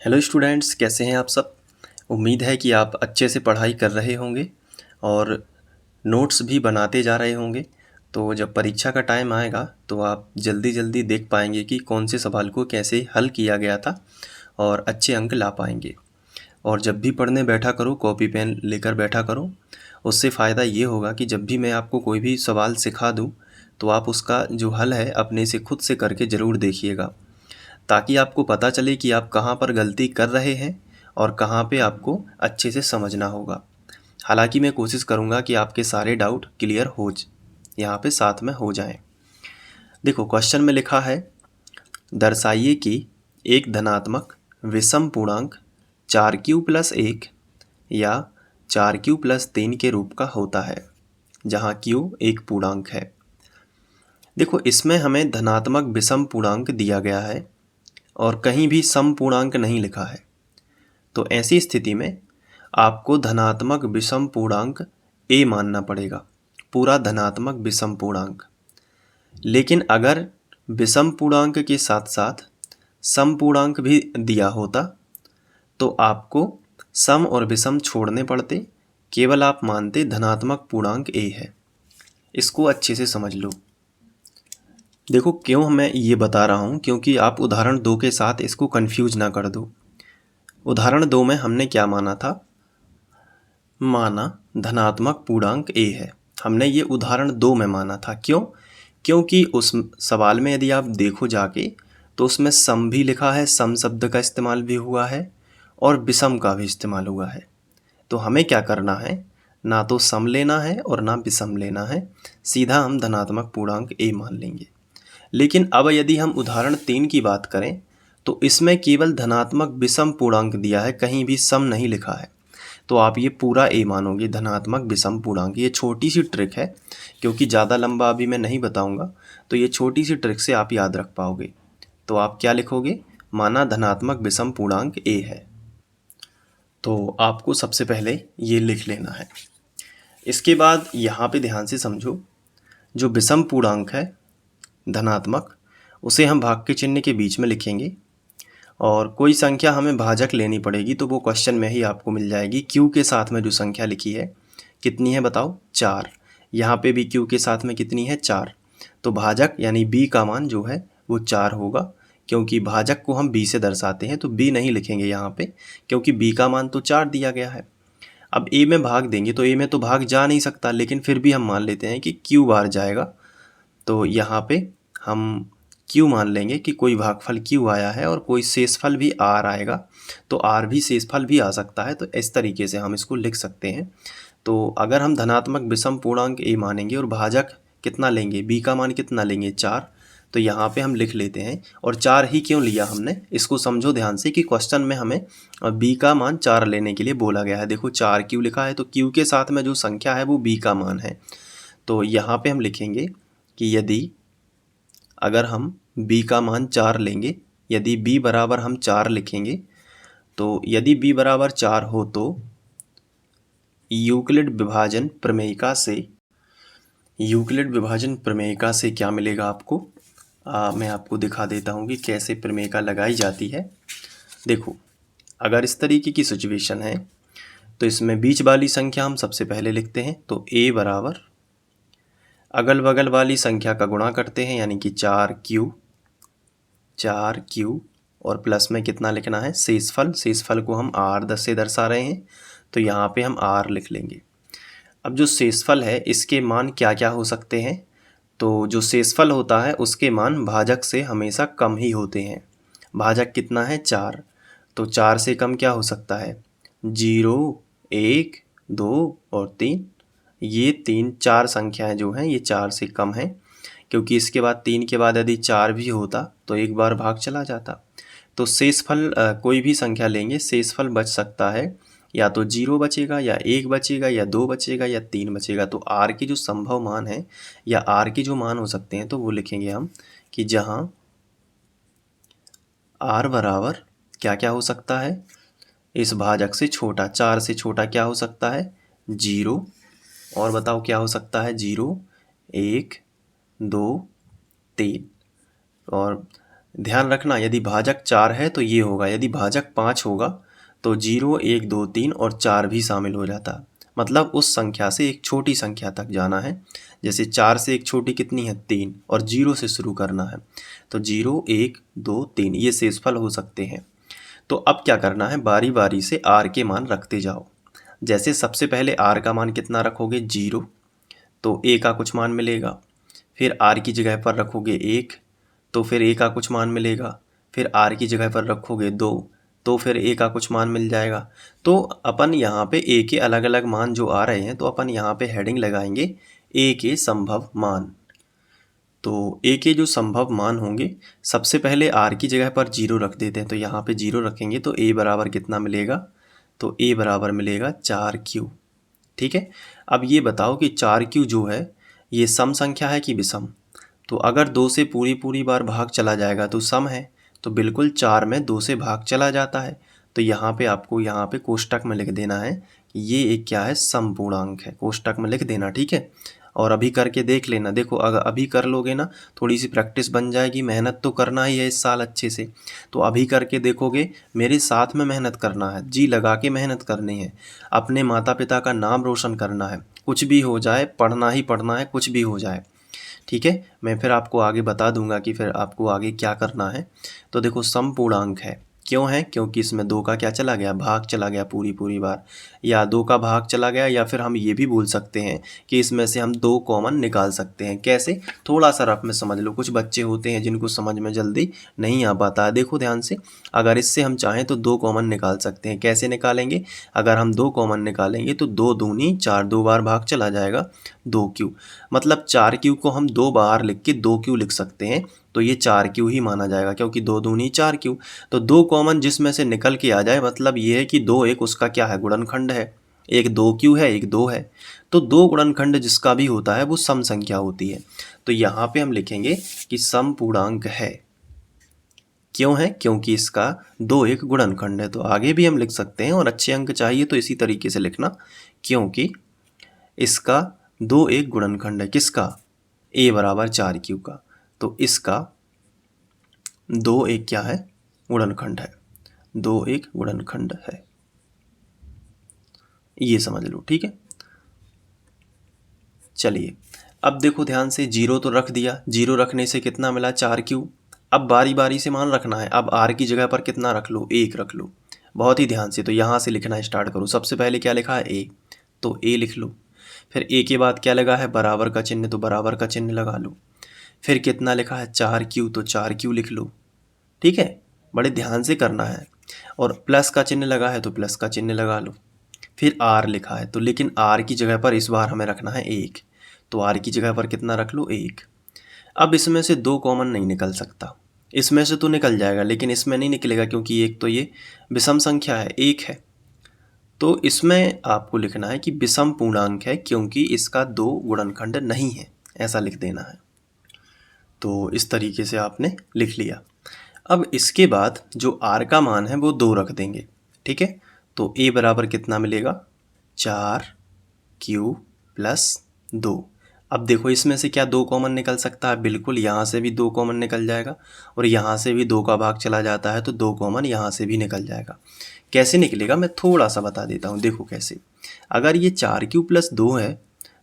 Hello students, कैसे हैं आप सब। उम्मीद है कि आप अच्छे से पढ़ाई कर रहे होंगे और नोट्स भी बनाते जा रहे होंगे। तो जब परीक्षा का टाइम आएगा तो आप जल्दी जल्दी देख पाएंगे कि कौन से सवाल को कैसे हल किया गया था और अच्छे अंक ला पाएंगे। और जब भी पढ़ने बैठा करो कॉपी पेन लेकर बैठा करो। उससे फ़ायदा ये होगा कि जब भी मैं आपको कोई भी सवाल सिखा दूँ तो आप उसका जो हल है अपने से खुद से करके ज़रूर देखिएगा, ताकि आपको पता चले कि आप कहाँ पर गलती कर रहे हैं और कहाँ पे आपको अच्छे से समझना होगा। हालांकि मैं कोशिश करूँगा कि आपके सारे डाउट क्लियर यहाँ पे साथ में हो जाएं। देखो, क्वेश्चन में लिखा है, दर्शाइए कि एक धनात्मक विषम पूर्णांक 4q+1 या 4q+3 के रूप का होता है, जहाँ q एक पूर्णांक है। देखो, इसमें हमें धनात्मक विषम पूर्णांक दिया गया है और कहीं भी सम पूर्णांक नहीं लिखा है। तो ऐसी स्थिति में आपको धनात्मक विषम पूर्णांक a मानना पड़ेगा, पूरा धनात्मक विषम पूर्णांक। लेकिन अगर विषम पूर्णांक के साथ साथ सम पूर्णांक भी दिया होता तो आपको सम और विषम छोड़ने पड़ते, केवल आप मानते धनात्मक पूर्णांक a है। इसको अच्छे से समझ लो। देखो, क्यों मैं ये बता रहा हूँ, क्योंकि आप उदाहरण 2 के साथ इसको कंफ्यूज ना कर दो। उदाहरण 2 में हमने क्या माना था, माना धनात्मक पूर्णांक a है। हमने ये उदाहरण 2 में माना था। क्यों? क्योंकि उस सवाल में यदि आप देखो जाके तो उसमें सम भी लिखा है, सम शब्द का इस्तेमाल भी हुआ है और विषम का भी इस्तेमाल हुआ है। तो हमें क्या करना है, ना तो सम लेना है और ना विषम लेना है, सीधा हम धनात्मक पूर्णांक a मान लेंगे। लेकिन अब यदि हम उदाहरण 3 की बात करें तो इसमें केवल धनात्मक विषम पूर्णांक दिया है, कहीं भी सम नहीं लिखा है। तो आप ये पूरा a मानोगे, धनात्मक विषम पूर्णांक। ये छोटी सी ट्रिक है, क्योंकि ज़्यादा लंबा अभी मैं नहीं बताऊंगा, तो ये छोटी सी ट्रिक से आप याद रख पाओगे। तो आप क्या लिखोगे, माना धनात्मक विषम पूर्णांक a है। तो आपको सबसे पहले ये लिख लेना है। इसके बाद यहाँ पे ध्यान से समझो, जो विषम पूर्णांक है धनात्मक, उसे हम भाग के चिन्ह के बीच में लिखेंगे और कोई संख्या हमें भाजक लेनी पड़ेगी, तो वो क्वेश्चन में ही आपको मिल जाएगी। q के साथ में जो संख्या लिखी है कितनी है बताओ, 4। यहाँ पे भी q के साथ में कितनी है, 4। तो भाजक यानी b का मान जो है वो 4 होगा, क्योंकि भाजक को हम b से दर्शाते हैं। तो b नहीं लिखेंगे यहाँ पे, क्योंकि b का मान तो 4 दिया गया है। अब a में भाग देंगे तो a में तो भाग जा नहीं सकता, लेकिन फिर भी हम मान लेते हैं कि q बार जाएगा। तो यहाँ पे हम q मान लेंगे कि कोई भागफल q आया है और कोई शेषफल भी r आएगा, तो r भी शेषफल भी आ सकता है। तो इस तरीके से हम इसको लिख सकते हैं। तो अगर हम धनात्मक विषम पूर्णांक a मानेंगे और भाजक कितना लेंगे, b का मान कितना लेंगे, 4, तो यहाँ पे हम लिख लेते हैं। और 4 ही क्यों लिया हमने, इसको समझो ध्यान से कि क्वेश्चन में हमें b का मान 4 लेने के लिए बोला गया है। देखो 4 q लिखा है, तो q के साथ में जो संख्या है वो b का मान है। तो यहाँ पे हम लिखेंगे कि यदि अगर हम b का मान 4 लेंगे, यदि b बराबर हम 4 लिखेंगे, तो यदि b बराबर 4 हो तो यूक्लिड विभाजन प्रमेयिका से क्या मिलेगा आपको। मैं आपको दिखा देता हूँ कि कैसे प्रमेयिका लगाई जाती है। देखो, अगर इस तरीके की सिचुएशन है तो इसमें बीच वाली संख्या हम सबसे पहले लिखते हैं। तो a बराबर अगल बगल वाली संख्या का गुणा करते हैं, यानी कि 4q और प्लस में कितना लिखना है, शेषफल। शेषफल को हम r से दर्शा रहे हैं, तो यहाँ पे हम r लिख लेंगे। अब जो शेषफल है इसके मान क्या क्या हो सकते हैं, तो जो शेषफल होता है उसके मान भाजक से हमेशा कम ही होते हैं। भाजक कितना है, 4, तो 4 से कम क्या हो सकता है, 0, 1, 2 और 3। ये 4 संख्याएं जो हैं ये 4 से कम हैं, क्योंकि इसके बाद 3 के बाद यदि 4 भी होता तो एक बार भाग चला जाता। तो शेषफल कोई भी संख्या लेंगे, शेषफल बच सकता है, या तो 0 बचेगा, या 1 बचेगा, या 2 बचेगा, या 3 बचेगा। तो r के जो संभव मान है या r के जो मान हो सकते हैं तो वो लिखेंगे हम कि जहाँ r बराबर क्या क्या हो सकता है, इस भाजक से छोटा, 4 से छोटा क्या हो सकता है, 0, और बताओ क्या हो सकता है, 0, 1, 2, 3, और ध्यान रखना, यदि भाजक 4 है तो ये होगा, यदि भाजक 5 होगा तो 0, 1, 2, 3 और 4 भी शामिल हो जाता। मतलब उस संख्या से एक छोटी संख्या तक जाना है। जैसे 4 से एक छोटी कितनी है 3, और 0 से शुरू करना है। तो 0, 1, 2, 3 ये शेषफल हो सकते हैं। तो अब क्या करना है, बारी बारी से r के मान रखते जाओ। जैसे सबसे पहले r का मान कितना रखोगे 0, तो a का कुछ मान मिलेगा। फिर r की जगह पर रखोगे 1, तो फिर a का कुछ मान मिलेगा। फिर r की जगह पर रखोगे 2, तो फिर a का कुछ मान मिल जाएगा। तो अपन यहाँ पे a के अलग अलग मान जो आ रहे हैं, तो अपन यहाँ पे हेडिंग लगाएंगे a के संभव मान। तो a के जो संभव मान होंगे, सबसे पहले r की जगह पर 0 रख देते हैं, तो यहाँ पे 0 रखेंगे तो a बराबर कितना मिलेगा, तो a बराबर मिलेगा 4q। ठीक है। अब ये बताओ कि 4q जो है ये सम संख्या है कि विषम। तो अगर 2 से पूरी पूरी बार भाग चला जाएगा तो सम है, तो बिल्कुल 4 में 2 से भाग चला जाता है। तो यहाँ पे आपको यहाँ पे कोष्टक में लिख देना है कि ये एक क्या है, समपूर्णांक है। कोष्टक में लिख देना, ठीक है। और अभी करके देख लेना। देखो अगर अभी कर लोगे ना, थोड़ी सी प्रैक्टिस बन जाएगी। मेहनत तो करना ही है इस साल अच्छे से, तो अभी करके देखोगे, मेरे साथ में मेहनत करना है, जी लगा के मेहनत करनी है, अपने माता पिता का नाम रोशन करना है। कुछ भी हो जाए पढ़ना ही पढ़ना है, कुछ भी हो जाए, ठीक है। मैं फिर आपको आगे बता दूंगा कि फिर आपको आगे क्या करना है। तो देखो समपूर्णांक है, क्यों है, क्योंकि इसमें 2 का क्या चला गया, भाग चला गया पूरी पूरी बार, या 2 का भाग चला गया, या फिर हम ये भी बोल सकते हैं कि इसमें से हम 2 कॉमन निकाल सकते हैं। कैसे, थोड़ा सा रफ में समझ लो। कुछ बच्चे होते हैं जिनको समझ में जल्दी नहीं आ पाता है। देखो ध्यान से, अगर इससे हम चाहें तो 2 कॉमन निकाल सकते हैं। कैसे निकालेंगे, अगर हम 2 कॉमन निकालेंगे तो 2 दूनी 4, 2 बार भाग चला जाएगा 2q। मतलब 4q को हम 2 बार लिख के 2q लिख सकते हैं, तो ये 4q ही माना जाएगा, क्योंकि 2 दूनी 4q। तो 2 कॉमन जिसमें से निकल के आ जाए, मतलब ये है कि 2 एक उसका क्या है, गुणनखंड है। एक 2q है, एक 2 है। तो 2 गुणनखंड जिसका भी होता है वो सम संख्या होती है। तो यहाँ पे हम लिखेंगे कि समपूर्णांक है। क्यों है, क्योंकि इसका 2 एक गुणनखंड है। तो आगे भी हम लिख सकते हैं, और अच्छे अंक चाहिए तो इसी तरीके से लिखना, क्योंकि इसका 2 एक गुणनखंड है। किसका, a बराबर 4q का। तो इसका 2 एक क्या है, गुणनखंड है। 2 एक गुणनखंड है, ये समझ लो, ठीक है। चलिए अब देखो ध्यान से, 0 तो रख दिया, 0 रखने से कितना मिला, 4q। अब बारी बारी से मान रखना है। अब r की जगह पर कितना रख लो, 1 रख लो। बहुत ही ध्यान से, तो यहाँ से लिखना स्टार्ट करो। सबसे पहले क्या लिखा है, a, तो a लिख लो। फिर a के बाद क्या लगा है, बराबर का चिन्ह, तो बराबर का चिन्ह लगा लो। फिर कितना लिखा है, 4q, तो 4q लिख लो, ठीक है। बड़े ध्यान से करना है। और प्लस का चिन्ह लगा है तो प्लस का चिन्ह लगा लो। फिर r लिखा है, तो लेकिन r की जगह पर इस बार हमें रखना है 1, तो r की जगह पर कितना रख लो, 1। अब इसमें से 2 कॉमन नहीं निकल सकता। इसमें से तो निकल जाएगा, लेकिन इसमें नहीं निकलेगा, क्योंकि एक तो ये विषम संख्या है, 1 है। तो इसमें आपको लिखना है कि विषम पूर्णांक है, क्योंकि इसका 2 गुणनखंड नहीं है, ऐसा लिख देना है। तो इस तरीके से आपने लिख लिया। अब इसके बाद जो r का मान है वो 2 रख देंगे, ठीक है। तो a बराबर कितना मिलेगा, 4q प्लस 2। अब देखो इसमें से क्या 2 कॉमन निकल सकता है, बिल्कुल यहाँ से भी 2 कॉमन निकल जाएगा, और यहाँ से भी 2 का भाग चला जाता है, तो 2 कॉमन यहाँ से भी निकल जाएगा। कैसे निकलेगा मैं थोड़ा सा बता देता हूँ। देखो कैसे, अगर ये 4q प्लस 2 है,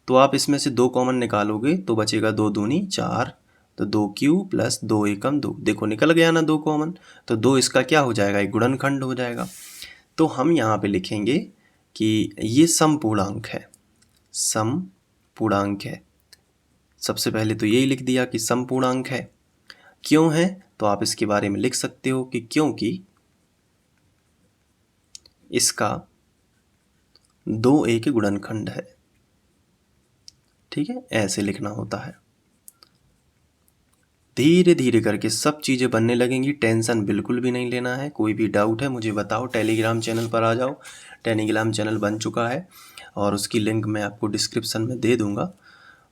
तो आप इसमें से 2 कॉमन निकालोगे तो बचेगा 2 दूनी 4, तो 2q प्लस 2 एकम 2। देखो निकल गया ना 2 कॉमन, तो 2 इसका क्या हो जाएगा, एक गुणनखंड हो जाएगा। तो हम यहाँ पे लिखेंगे कि ये समपूर्णांक है, समपूर्णांक है। सबसे पहले तो यही लिख दिया कि समपूर्णांक है। क्यों है, तो आप इसके बारे में लिख सकते हो कि क्योंकि इसका 2 एक गुणनखंड है, ठीक है। ऐसे लिखना होता है। धीरे धीरे करके सब चीज़ें बनने लगेंगी, टेंशन बिल्कुल भी नहीं लेना है। कोई भी डाउट है मुझे बताओ, टेलीग्राम चैनल पर आ जाओ। टेलीग्राम चैनल बन चुका है, और उसकी लिंक मैं आपको डिस्क्रिप्शन में दे दूँगा,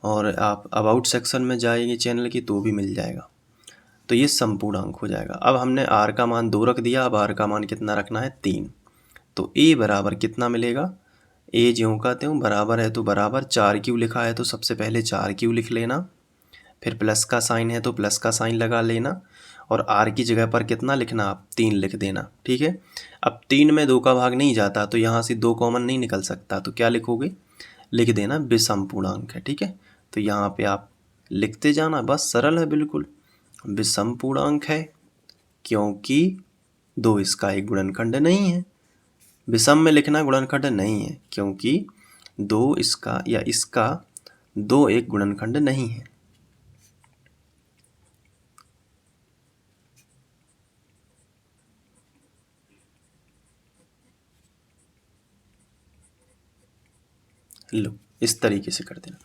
और आप अबाउट सेक्शन में जाएंगे चैनल की तो भी मिल जाएगा। तो ये समपूर्णांक हो जाएगा। अब हमने r का मान 2 रख दिया, अब r का मान कितना रखना है, 3। तो a बराबर कितना मिलेगा, a ज्यों का त्यों बराबर है, तो बराबर 4q लिखा है तो सबसे पहले 4q लिख लेना। फिर प्लस का साइन है तो प्लस का साइन लगा लेना, और r की जगह पर कितना लिखना, आप 3 लिख देना, ठीक है। अब 3 में 2 का भाग नहीं जाता तो यहाँ से 2 कॉमन नहीं निकल सकता, तो क्या लिखोगे, लिख देना विषम पूर्णांक है, ठीक है। तो यहाँ पे आप लिखते जाना, बस सरल है बिल्कुल, विषम पूर्णांक है क्योंकि 2 इसका एक गुणनखंड नहीं है। विषम में लिखना गुणनखंड नहीं है क्योंकि 2 इसका या इसका 2 एक गुणनखंड नहीं है। लो, इस तरीके से कर देना।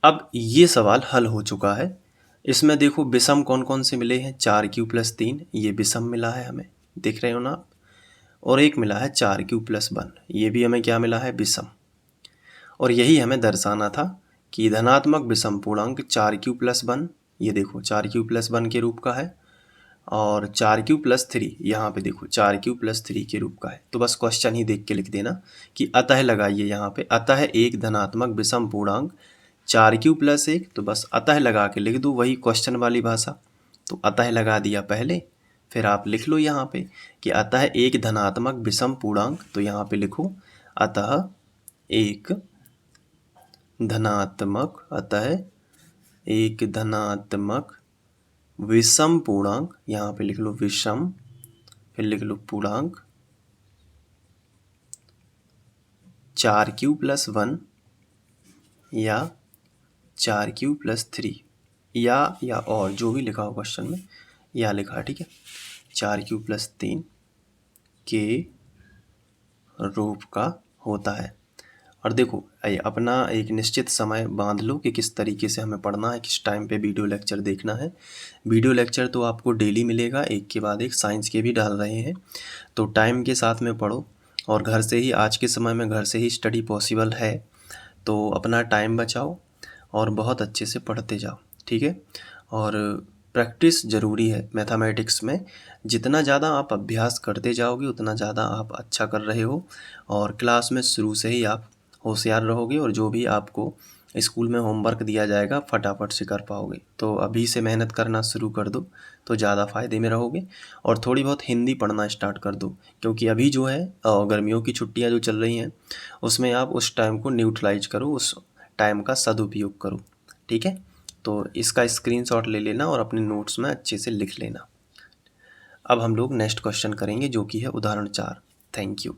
अब ये सवाल हल हो चुका है। इसमें देखो विषम कौन कौन से मिले हैं, 4q+3 ये विषम मिला है हमें, देख रहे हो ना आप। और एक मिला है 4q+1, ये भी हमें क्या मिला है, विषम। और यही हमें दर्शाना था कि धनात्मक विषम पूर्णांक 4q+1, ये देखो 4q+1 के रूप का है, और 4q+3 यहाँ पे देखो 4q+3 के रूप का है। तो बस क्वेश्चन ही देख के लिख देना कि अतः लगाइए यहाँ पे, अतः एक धनात्मक विषम पूर्णांक 4q+1, तो बस अतः लगा के लिख दो, वही क्वेश्चन वाली भाषा। तो अतः लगा दिया पहले, फिर आप लिख लो यहाँ पे कि अतः एक धनात्मक विषम पूर्णांक, तो यहाँ पे लिखो अतः एक धनात्मक, अतः एक धनात्मक विषम पूर्णांक, यहाँ पे लिख लो विषम, फिर लिख लो पूर्णांक 4q+1 या 4q+3 या और जो भी लिखा हो क्वेश्चन में या लिखा, ठीक है, 4q+3 के रूप का होता है। और देखो अपना एक निश्चित समय बांध लो कि किस तरीके से हमें पढ़ना है, किस टाइम पे वीडियो लेक्चर देखना है। वीडियो लेक्चर तो आपको डेली मिलेगा, एक के बाद एक, साइंस के भी डाल रहे हैं, तो टाइम के साथ में पढ़ो। और घर से ही, आज के समय में घर से ही स्टडी पॉसिबल है, तो अपना टाइम बचाओ और बहुत अच्छे से पढ़ते जाओ, ठीक है। और प्रैक्टिस ज़रूरी है मैथमेटिक्स में, जितना ज़्यादा आप अभ्यास करते जाओगे उतना ज़्यादा आप अच्छा कर रहे हो, और क्लास में शुरू से ही आप होशियार रहोगे, और जो भी आपको स्कूल में होमवर्क दिया जाएगा फटाफट से कर पाओगे। तो अभी से मेहनत करना शुरू कर दो तो ज़्यादा फ़ायदे में रहोगे। और थोड़ी बहुत हिंदी पढ़ना स्टार्ट कर दो, क्योंकि अभी जो है गर्मियों की छुट्टियां जो चल रही हैं उसमें आप उस टाइम को न्यूट्रलाइज करो, उस टाइम का सदुपयोग करो, ठीक है। तो इसका स्क्रीनशॉट ले लेना और अपने नोट्स में अच्छे से लिख लेना। अब हम लोग नेक्स्ट क्वेश्चन करेंगे जो कि है उदाहरण 4। Thank you.